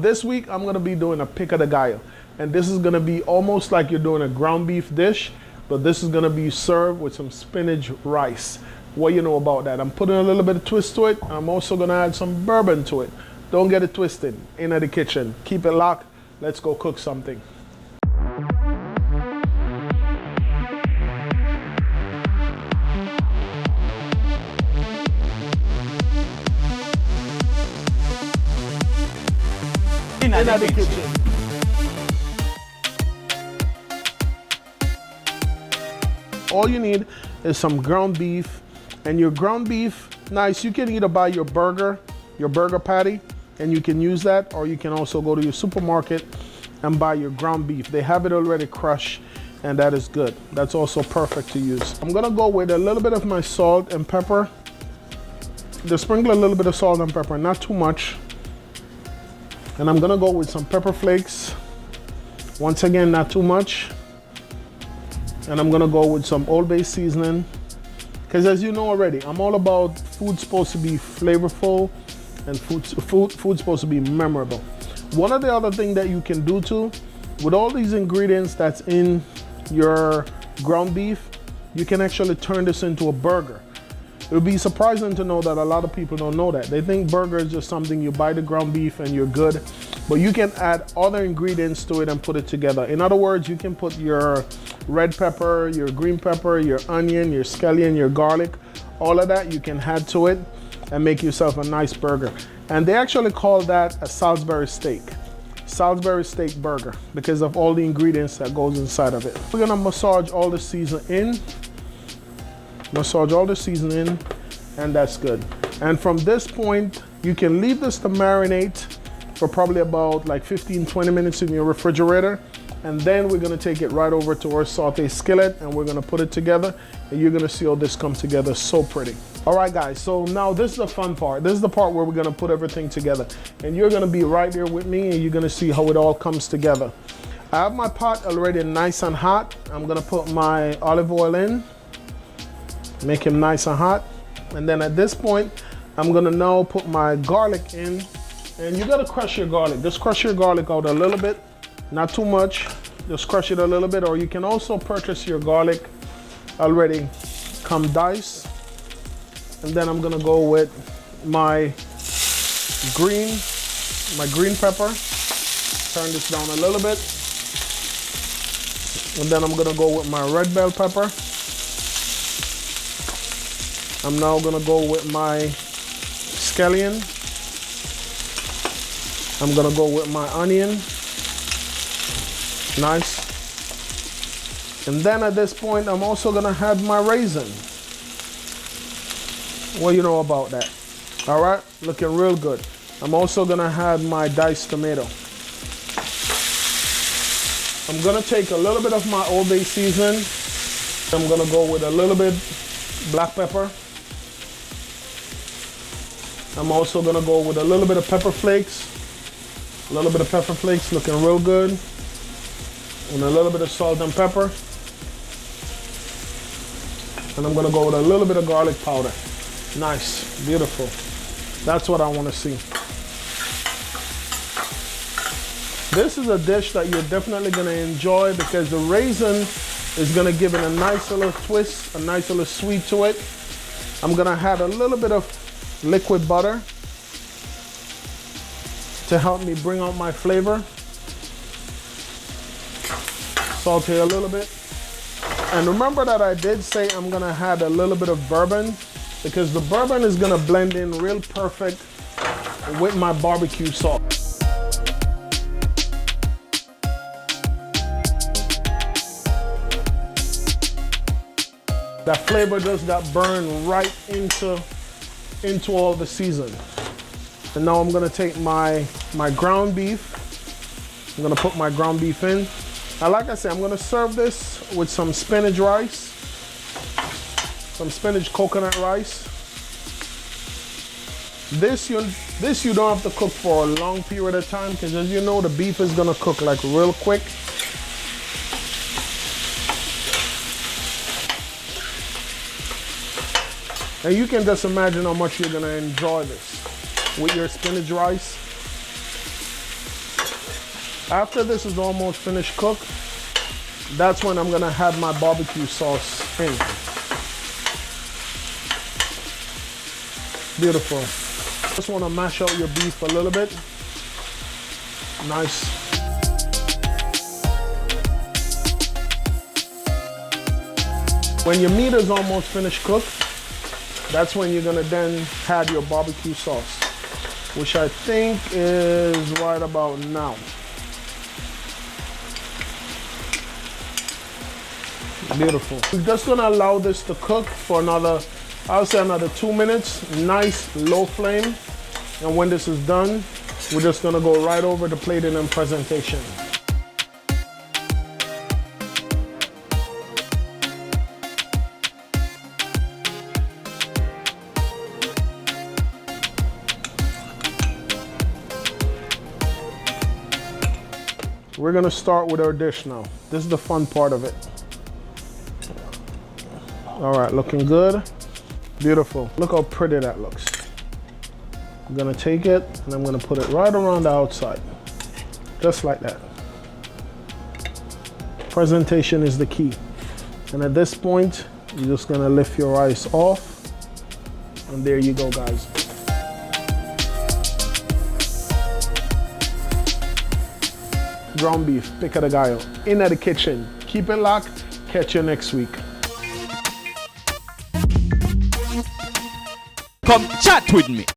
This week, I'm gonna be doing a Pico de Gallo. And this is gonna be almost like you're doing a ground beef dish, but this is gonna be served with some spinach rice. What you know about that? I'm putting a little bit of twist to it. I'm also gonna add some bourbon to it. Don't get it twisted in the kitchen. Keep it locked. Let's go cook something. In the kitchen. All you need is some ground beef, and your ground beef, nice, you can either buy your burger patty, and you can use that, or you can also go to your supermarket and buy your ground beef. They have it already crushed, and that is good. That's also perfect to use. I'm gonna go with a little bit of my salt and pepper. Just sprinkle a little bit of salt and pepper, not too much. And I'm gonna go with some pepper flakes. Once again, not too much. And I'm gonna go with some Old Bay seasoning. Because as you know already, I'm all about food supposed to be flavorful and food supposed to be memorable. One of the other things that you can do too, with all these ingredients that's in your ground beef, you can actually turn this into a burger. It would be surprising to know that a lot of people don't know that. They think burger is just something you buy the ground beef and you're good, but you can add other ingredients to it and put it together. In other words, you can put your red pepper, your green pepper, your onion, your scallion, your garlic, all of that you can add to it and make yourself a nice burger. And they actually call that a Salisbury steak burger, because of all the ingredients that goes inside of it. We're gonna massage all the seasoning in, and that's good. And from this point, you can leave this to marinate for probably about like 15-20 minutes in your refrigerator, and then we're gonna take it right over to our saute skillet and we're gonna put it together, and you're gonna see how this comes together so pretty. All right guys, so now this is the fun part. This is the part where we're gonna put everything together, and you're gonna be right there with me and you're gonna see how it all comes together. I have my pot already nice and hot. I'm gonna put my olive oil in, make him nice and hot. And then at this point, I'm gonna now put my garlic in, and you gotta crush your garlic. Just crush your garlic out a little bit, not too much, just crush it a little bit, or you can also purchase your garlic already come diced. And then I'm gonna go with my green pepper, turn this down a little bit. And then I'm gonna go with my red bell pepper. I'm now gonna go with my scallion. I'm gonna go with my onion. Nice. And then at this point, I'm also gonna add my raisin. What do you know about that? All right, looking real good. I'm also gonna add my diced tomato. I'm gonna take a little bit of my Old Bay seasoning. I'm gonna go with a little bit black pepper. I'm also gonna go with a little bit of pepper flakes. A little bit of pepper flakes, looking real good. And a little bit of salt and pepper. And I'm gonna go with a little bit of garlic powder. Nice, beautiful. That's what I wanna see. This is a dish that you're definitely gonna enjoy, because the raisin is gonna give it a nice little twist, a nice little sweet to it. I'm gonna add a little bit of liquid butter to help me bring out my flavor. Saute a little bit. And remember that I did say I'm gonna add a little bit of bourbon, because the bourbon is gonna blend in real perfect with my barbecue sauce. That flavor just got burned right into all the season. And now I'm gonna take my ground beef. I'm gonna put my ground beef in. Now, like I said, I'm gonna serve this with some spinach rice, some spinach coconut rice. This you don't have to cook for a long period of time, because as you know, the beef is gonna cook like real quick. And you can just imagine how much you're gonna enjoy this with your spinach rice. After this is almost finished cooked, that's when I'm gonna add my barbecue sauce in. Beautiful. Just wanna mash out your beef a little bit. Nice. When your meat is almost finished cooked, that's when you're gonna then add your barbecue sauce, which I think is right about now. Beautiful. We're just gonna allow this to cook for another, I'll say another 2 minutes, nice low flame. And when this is done, we're just gonna go right over to plating and presentation. We're gonna start with our dish now. This is the fun part of it. All right, looking good. Beautiful. Look how pretty that looks. I'm gonna take it and I'm gonna put it right around the outside. Just like that. Presentation is the key. And at this point, you're just gonna lift your rice off. And there you go, guys. Ground beef, Pico de Gallo, in the kitchen. Keep it locked. Catch you next week. Come chat with me.